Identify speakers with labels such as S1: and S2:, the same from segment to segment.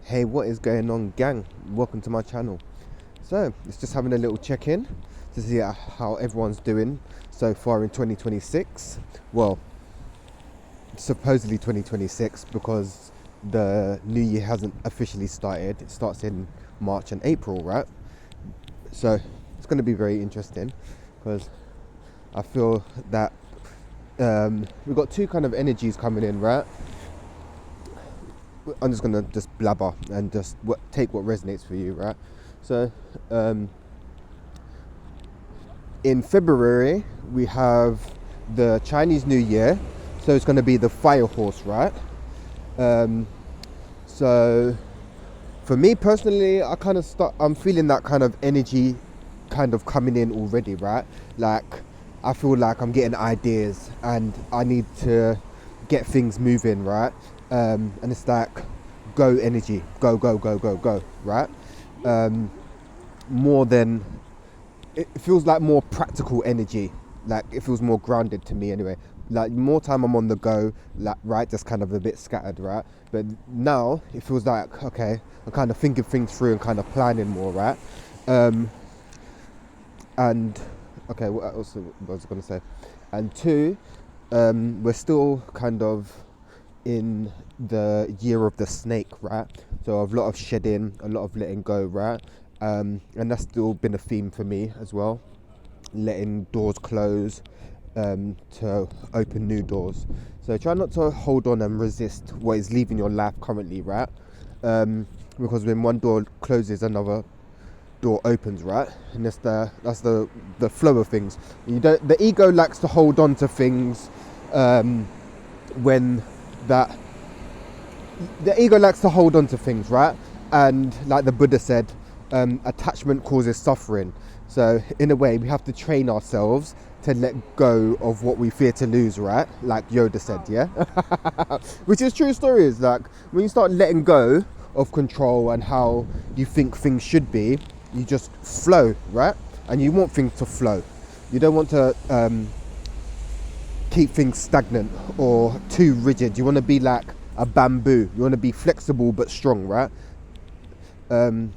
S1: Hey, what is going on, gang? Welcome to my channel. So, it's just having a little check-in to see how everyone's doing so far in 2026. Well, supposedly 2026 because the new year hasn't officially started. It starts in March and April, right? So, it's going to be very interesting because I feel that we've got two kind of energies coming in, right? I'm just gonna blabber and take what resonates for you, right? So, in February we have the Chinese New Year, so it's gonna be the fire horse, right? So, for me personally, I'm feeling that kind of energy, kind of coming in already, right? Like, I feel like I'm getting ideas and I need to get things moving, right? And it's like go energy, go, right? More than, it feels like more practical energy. Like, it feels more grounded to me anyway. Like, more time I'm on the go, like, right, just kind of a bit scattered, right? But now it feels like, okay, I'm kind of thinking things through and kind of planning more, right? And okay, what else was I going to say? And two, we're still kind of in the year of the snake, right? So a lot of shedding, a lot of letting go, right? And that's still been a theme for me as well. Letting doors close to open new doors. So try not to hold on and resist what is leaving your life currently, right? Because when one door closes, another door opens, right? And that's the flow of things. The ego likes to hold on to things when that the ego likes to hold on to things, right? And like the Buddha said, attachment causes suffering. So in a way, we have to train ourselves to let go of what we fear to lose, right? Like Yoda said, yeah. Which is true stories. Like, when you start letting go of control and how you think things should be, you just flow, right? And you want things to flow. You don't want to keep things stagnant or too rigid. You want to be like a bamboo. You want to be flexible but strong, right? So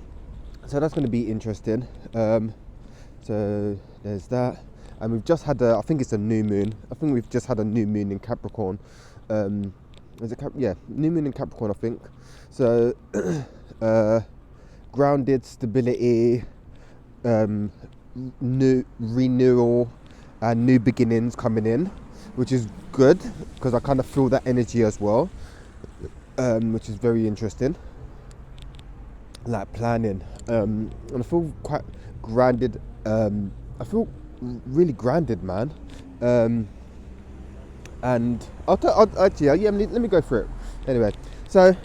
S1: that's going to be interesting. So there's that. And we've just had I think it's a new moon. I think we've just had a new moon in Capricorn. Yeah, new moon in Capricorn, I think. So grounded, stability, new renewal, and new beginnings coming in, which is good because I kind of feel that energy as well, which is very interesting. Like planning, and I feel quite grounded. I feel really grounded, man. And let me go through it. Anyway, so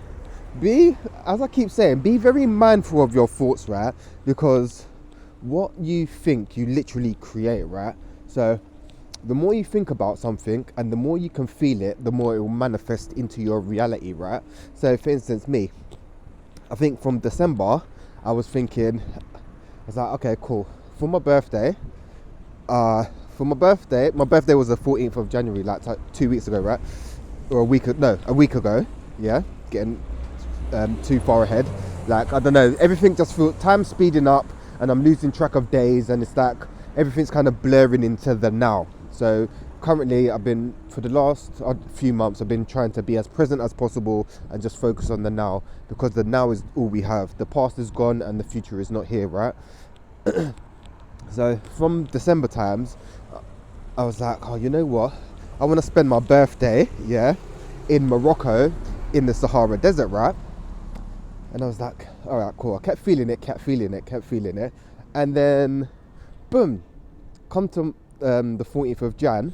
S1: as I keep saying, be very mindful of your thoughts, right? Because what you think, you literally create, right? So the more you think about something and the more you can feel it, the more it will manifest into your reality, right? So for instance, me, I think from December, I was thinking, I was like, okay, cool. For my birthday, my birthday was the 14th of January, like 2 weeks ago, right? Or a week ago, yeah, getting too far ahead. Like, I don't know, everything just feels, time speeding up and I'm losing track of days, and it's like everything's kind of blurring into the now. So currently for the last few months, I've been trying to be as present as possible and just focus on the now, because the now is all we have. The past is gone and the future is not here, right? So from December times, I was like, oh, you know what? I want to spend my birthday, yeah, in Morocco, in the Sahara Desert, right? And I was like, all right, cool. I kept feeling it. And then, boom, come to the 14th of Jan,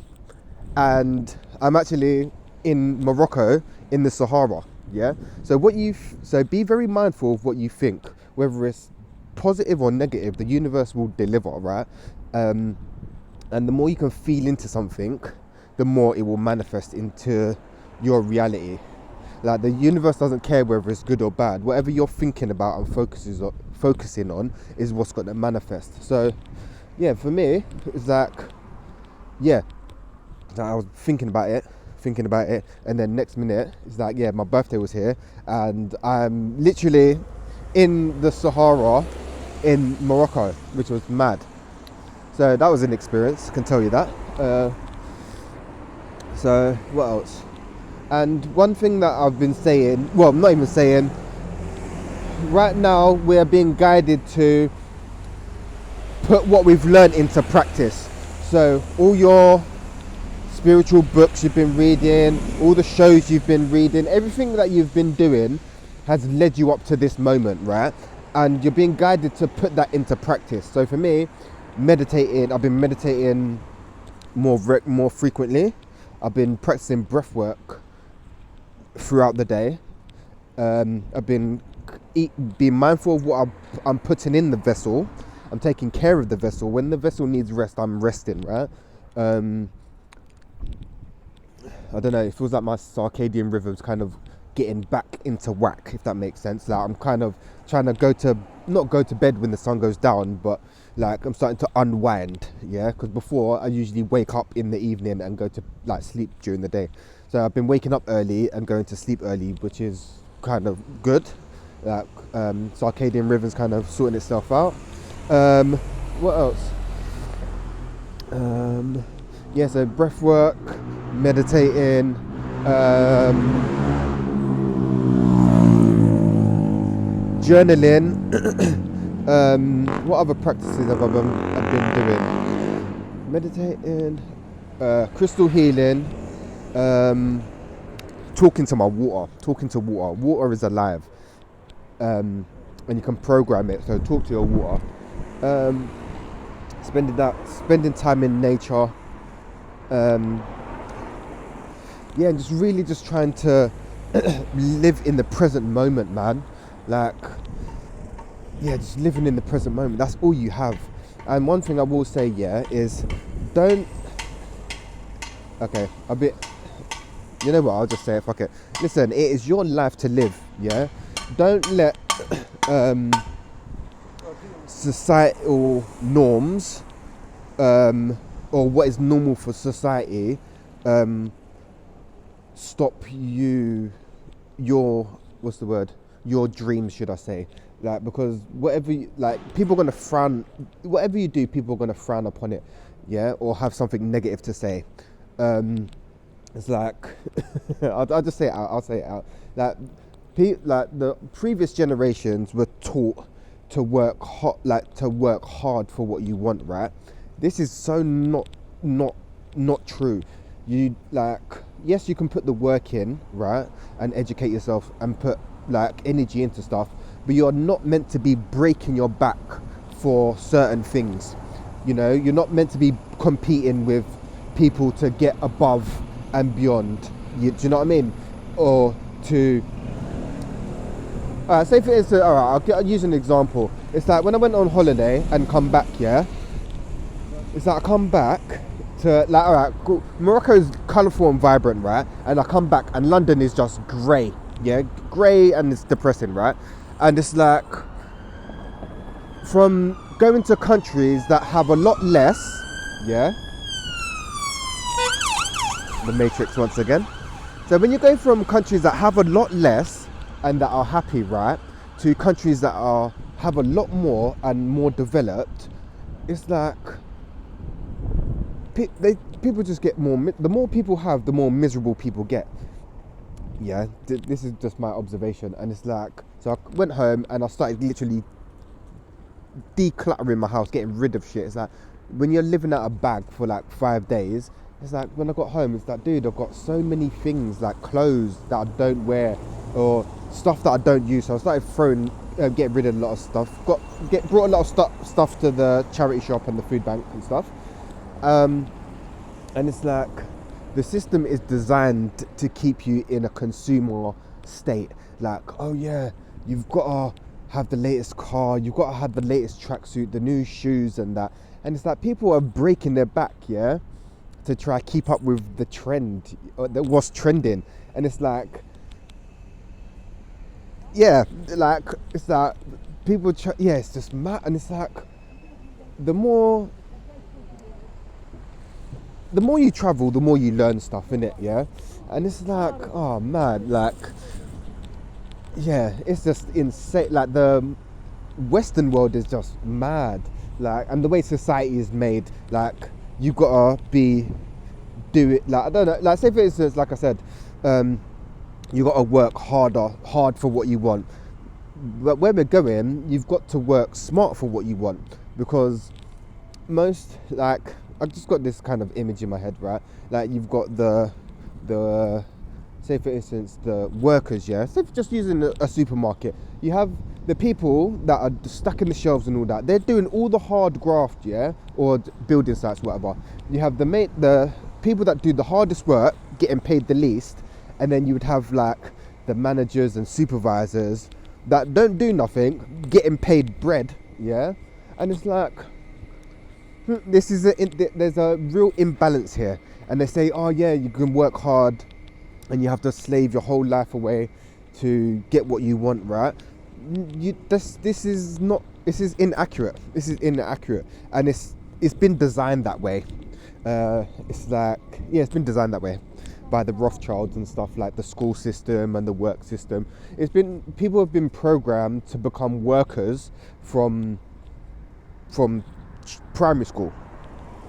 S1: and I'm actually in Morocco, in the Sahara, yeah? So be very mindful of what you think, whether it's positive or negative, the universe will deliver, right? And the more you can feel into something, the more it will manifest into your reality. Like, the universe doesn't care whether it's good or bad. Whatever you're thinking about and focusing on is what's going to manifest. So yeah, for me, it's like, yeah, I was thinking about it thinking about it, and then next minute it's like, yeah, my birthday was here, and I'm literally in the Sahara in Morocco, which was mad. So that was an experience, can tell you that. So what else? And one thing that I've been saying, well, not even saying, right now we're being guided to put what we've learned into practice. So all your spiritual books you've been reading, all the shows you've been reading, everything that you've been doing has led you up to this moment, right? And you're being guided to put that into practice. So for me, meditating, I've been meditating more frequently. I've been practicing breath work throughout the day. I've been being mindful of what I'm putting in the vessel. I'm taking care of the vessel. When the vessel needs rest, I'm resting, right? I don't know, it feels like my circadian rhythm's kind of getting back into whack, if that makes sense. Like I'm kind of trying to not go to bed when the sun goes down, but like I'm starting to unwind, yeah, because before I usually wake up in the evening and go to like sleep during the day. So I've been waking up early and going to sleep early, which is kind of good. Like circadian rhythm's kind of sorting itself out. What else? Yeah, so breath work, meditating, journaling. What other practices have I been doing? Meditating, crystal healing, talking to my water. Talking to water. Water is alive, and you can program it. So talk to your water. Spending time in nature. Yeah, and just trying to live in the present moment, man. Like, yeah, just living in the present moment. That's all you have. And one thing I will say, yeah, is don't. Okay, a bit. You know what? I'll just say it. Fuck it. Listen, it is your life to live. Yeah, don't let societal norms or what is normal for society stop your dreams, should I say. Like, because people are going to frown, whatever you do, people are going to frown upon it, yeah, or have something negative to say. It's like, I'll just say it out, I'll say it out. Like the previous generations were taught to work hard for what you want, right? This is so not true. You yes, you can put the work in, right, and educate yourself and put energy into stuff, but you're not meant to be breaking your back for certain things. You know, you're not meant to be competing with people to get above and beyond. Do you know what I mean? Or to say for instance, I'll use an example. It's like when I went on holiday and come back, yeah. It's like I come back to cool. Morocco's colourful and vibrant, right? And I come back and London is just grey, yeah, grey, and it's depressing, right? And it's like from going to countries that have a lot less, yeah. The Matrix once again. So when you go from countries that have a lot less and that are happy, right, to countries that have a lot more and more developed, it's like people just get more. The more people have, the more miserable people get. Yeah, this is just my observation, and it's like, so I went home and I started literally decluttering my house, getting rid of shit. It's like when you're living out a bag for like 5 days. It's like when I got home, it's like, dude, I've got so many things, like clothes that I don't wear or stuff that I don't use. So I started getting rid of a lot of stuff. Brought a lot of stuff to the charity shop and the food bank and stuff. And it's like the system is designed to keep you in a consumer state. Like, oh yeah, you've got to have the latest car, you've got to have the latest tracksuit, the new shoes and that. And it's like people are breaking their back, yeah, to try keep up with the trend that was trending. And it's like, yeah, like it's like people it's just mad. And it's like the more the more you travel, the more you learn stuff, innit? Yeah, and it's like, oh man, like, yeah, it's just insane. Like the Western world is just mad, like, and the way society is made, like, you gotta do it. Like, I don't know, like, say for instance, like I said, you gotta work hard for what you want. But where we're going, you've got to work smart for what you want, because most, like, I've just got this kind of image in my head, right? Like, you've got the say for instance the workers, yeah. So just using a supermarket, you have the people that are stacking the shelves and all that. They're doing all the hard graft, yeah, or building sites, whatever. You have the people that do the hardest work getting paid the least, and then you would have like the managers and supervisors that don't do nothing getting paid bread, yeah. And it's like, there's a real imbalance here. And they say, oh yeah, you can work hard and you have to slave your whole life away to get what you want, right? This is inaccurate. This is inaccurate, and it's been designed that way. It's like, yeah, it's been designed that way by the Rothschilds and stuff, like the school system and the work system. People have been programmed to become workers from primary school.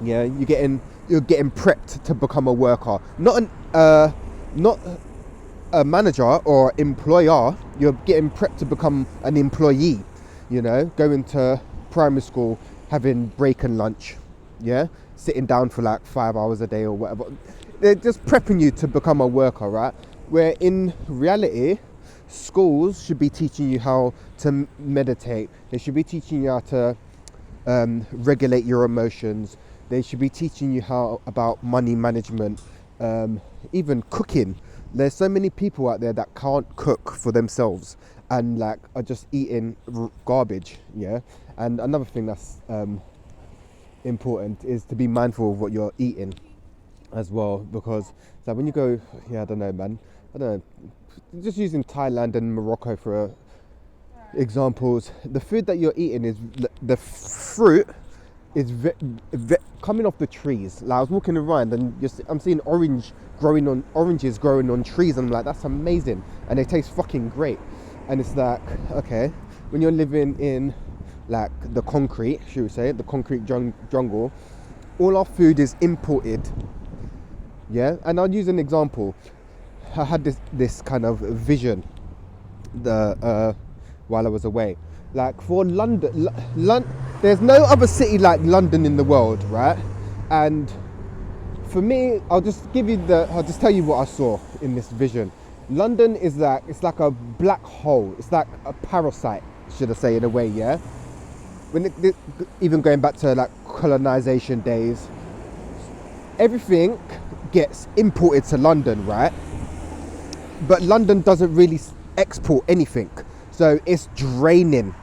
S1: Yeah, you're getting prepped to become a worker, not a manager or employer. You're getting prepped to become an employee. You know, going to primary school, having break and lunch, yeah, sitting down for like 5 hours a day or whatever. They're just prepping you to become a worker, right? Where in reality, schools should be teaching you how to meditate. They should be teaching you how to regulate your emotions. They should be teaching you how about money management, even cooking. There's so many people out there that can't cook for themselves and like are just eating garbage, yeah. And another thing that's important is to be mindful of what you're eating as well, because like when you go, yeah, I don't know, man, I don't know, just using Thailand and Morocco for examples, the food that you're eating is the fruit is coming off the trees. Like I was walking around and I'm seeing oranges growing on trees, and I'm like, that's amazing, and they taste fucking great. And it's like, okay, when you're living in like the concrete, should we say, the concrete jungle, all our food is imported, yeah. And I'll use an example. I had this kind of vision while I was away. Like for London, there's no other city like London in the world, right? And for me, I'll just tell you what I saw in this vision. London is like, it's like a black hole. It's like a parasite, should I say, in a way, yeah? Even going back to like colonization days, everything gets imported to London, right? But London doesn't really export anything. So it's draining,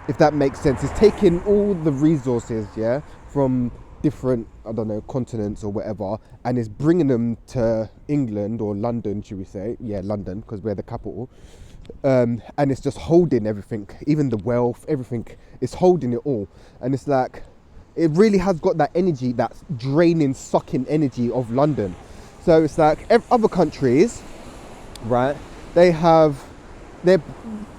S1: if that makes sense. It's taking all the resources, yeah, from different, I don't know, continents or whatever, and it's bringing them to England or London, should we say? Yeah, London, because we're the capital. And it's just holding everything, even the wealth, everything. It's holding it all. And it's like, it really has got that energy, that draining, sucking energy of London. So it's like other countries, right, they're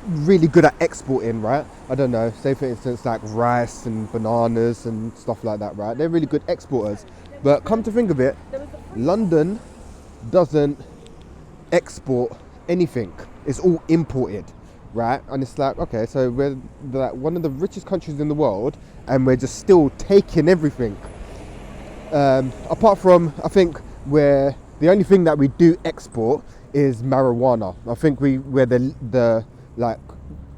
S1: really good at exporting, right? I don't know, say for instance like rice and bananas and stuff like that, right? They're really good exporters. But come to think of it, London doesn't export anything. It's all imported, right? And it's like, okay, so we're like one of the richest countries in the world, and we're just still taking everything. Apart from, I think, where the only thing that we do export is marijuana. I think we're the like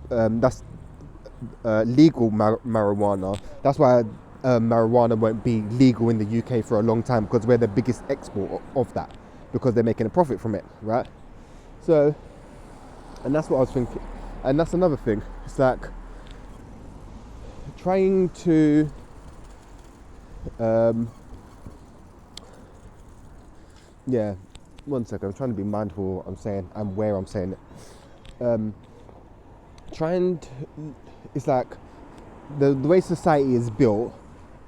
S1: that's legal marijuana. That's why marijuana won't be legal in the UK for a long time, because we're the biggest export of that, because they're making a profit from it, right? So, and that's what I was thinking. And that's another thing. It's like trying to yeah, one second, I'm trying to be mindful of what I'm saying and where I'm saying it. It's like the way society is built,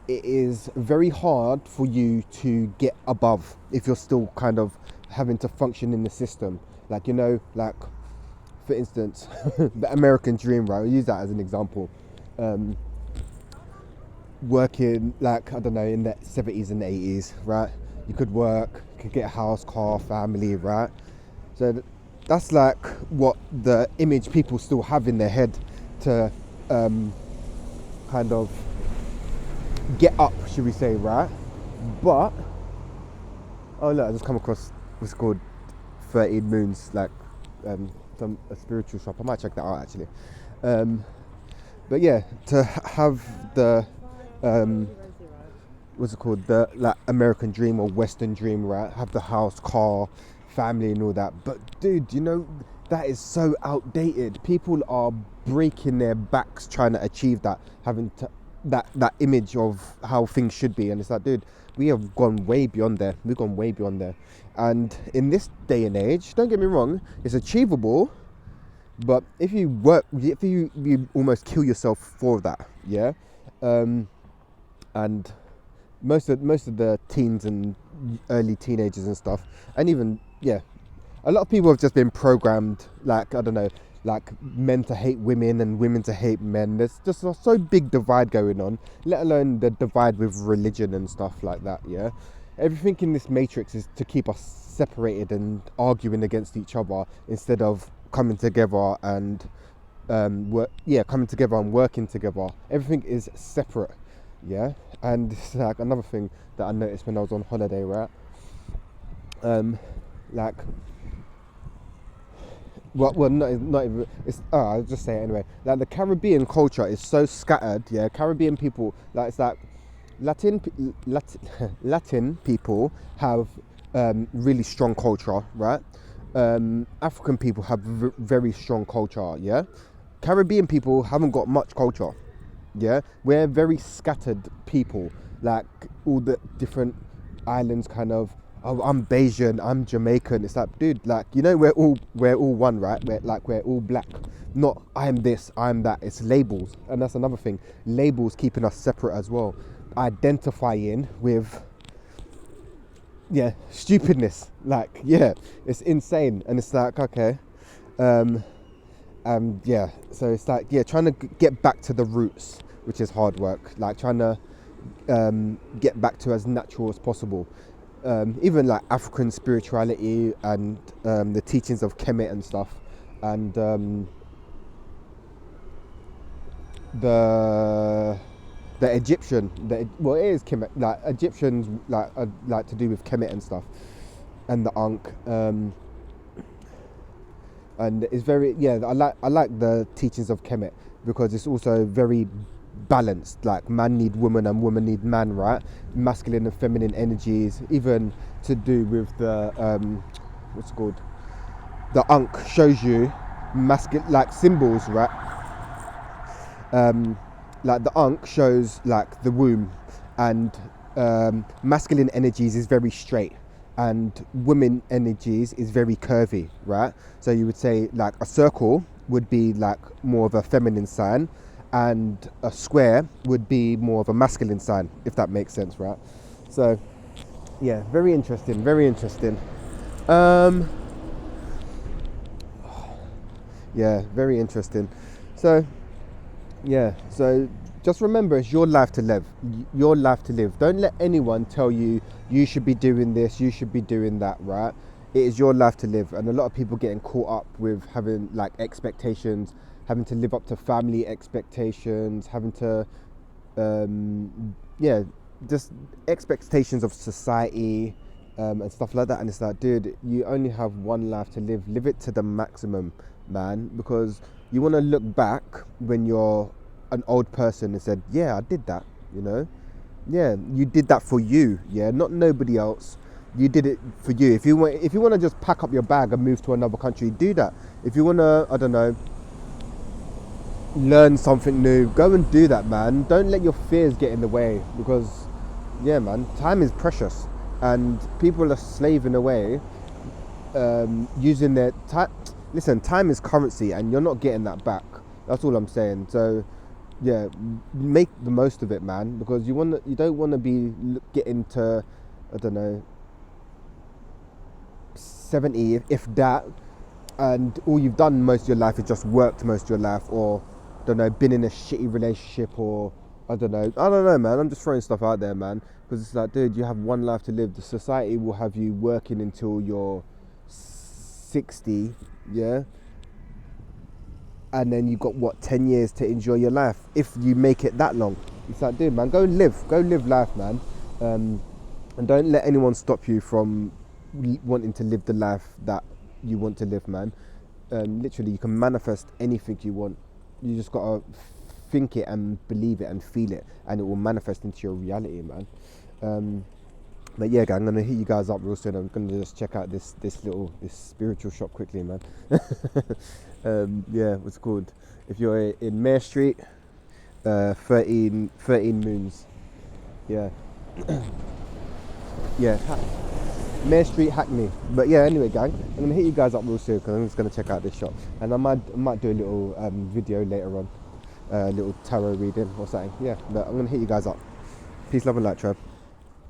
S1: it is very hard for you to get above if you're still kind of having to function in the system. Like, like, for instance, the American dream, right? I'll use that as an example. Working, like, I don't know, in the 70s and 80s, right? You could work, could get a house, car, family, right? So that's like what the image people still have in their head to kind of get up, should we say, right? But oh look, I just come across what's called 13 Moons, like a spiritual shop. I might check that out actually. But yeah, to have the what's it called, the like American dream or Western dream, right? Have the house, car, family and all that. But dude, that is so outdated. People are breaking their backs trying to achieve that, having to that image of how things should be. And it's like, dude, we have gone way beyond there. We've gone way beyond there. And in this day and age, don't get me wrong, it's achievable, but if you work, if you almost kill yourself for that, yeah. And most of the teens and early teenagers and stuff, and even a lot of people have just been programmed, like, I don't know, like men to hate women and women to hate men. There's just a so big divide going on, let alone the divide with religion and stuff like that. Yeah, everything in this matrix is to keep us separated and arguing against each other instead of coming together and coming together and working together. Everything is separate. Yeah, and it's like another thing that I noticed when I was on holiday, right? Like, well, not even. It's I'll just say it anyway. Like, the Caribbean culture is so scattered. Yeah, Caribbean people, like, it's like Latin people have really strong culture, right? African people have very strong culture. Yeah, Caribbean people haven't got much culture. Yeah, we're very scattered people, like all the different islands kind of. Oh, I'm Bayesian, I'm Jamaican. It's like, dude, like, we're all one, right? We're all black. Not I'm this, I'm that. It's labels, and that's another thing. Labels keeping us separate as well. Identifying with stupidness. Like, it's insane, and it's like, okay, so it's like, trying to get back to the roots, which is hard work. Like, trying to get back to as natural as possible. Even like African spirituality and the teachings of Kemet and stuff, and the Egyptian, it is Kemet. Like, Egyptians like to do with Kemet and stuff, and the Ankh. And it's very I like the teachings of Kemet because it's also very balanced. Like, man need woman and woman need man, right? Masculine and feminine energies, even to do with the what's it called, the Ankh shows you masculine, like, symbols, right? Like, the Ankh shows like the womb, and masculine energies is very straight and women energies is very curvy, right? So you would say, like, a circle would be like more of a feminine sign, and a square would be more of a masculine sign, if that makes sense, right? So very interesting. Very interesting. So just remember, it's your life to live. Don't let anyone tell you should be doing this, you should be doing that, right? It is your life to live. And a lot of people getting caught up with having, like, expectations, having to live up to family expectations, having to just expectations of society, and stuff like that. And it's like, dude, you only have one life to live it to the maximum, man, because you want to look back when you're an old person and said, I did that. You did that for you, not nobody else. You did it for you. If you want to just pack up your bag and move to another country, do that. If you want to, I don't know, learn something new, go and do that, man. Don't let your fears get in the way, because man, time is precious and people are slaving away, using their time. Listen, time is currency and you're not getting that back. That's all I'm saying. So yeah, make the most of it, man, because you don't want to be getting to, I don't know, 70, if that, and all you've done most of your life is just worked most of your life, or don't know, been in a shitty relationship, or I don't know, man. I'm just throwing stuff out there, man, because it's like, dude, you have one life to live. The society will have you working until you're 60, yeah, and then you've got what, 10 years to enjoy your life if you make it that long. It's like, dude, man, go live life, man, and don't let anyone stop you from wanting to live the life that you want to live, man. Literally, you can manifest anything you want. You just gotta think it and believe it and feel it, and it will manifest into your reality, man. But yeah, gang, I'm gonna hit you guys up real soon. I'm gonna just check out this spiritual shop quickly, man. Yeah, what's it called? If you're in Mare Street, 13 Moons. Yeah, yeah, Mare Street, Hackney. But yeah, anyway, gang, I'm gonna hit you guys up real soon because I'm just gonna check out this shop, and I might do a little video later on, a little tarot reading or something. Yeah, but I'm gonna hit you guys up. Peace, love, and light, Trev.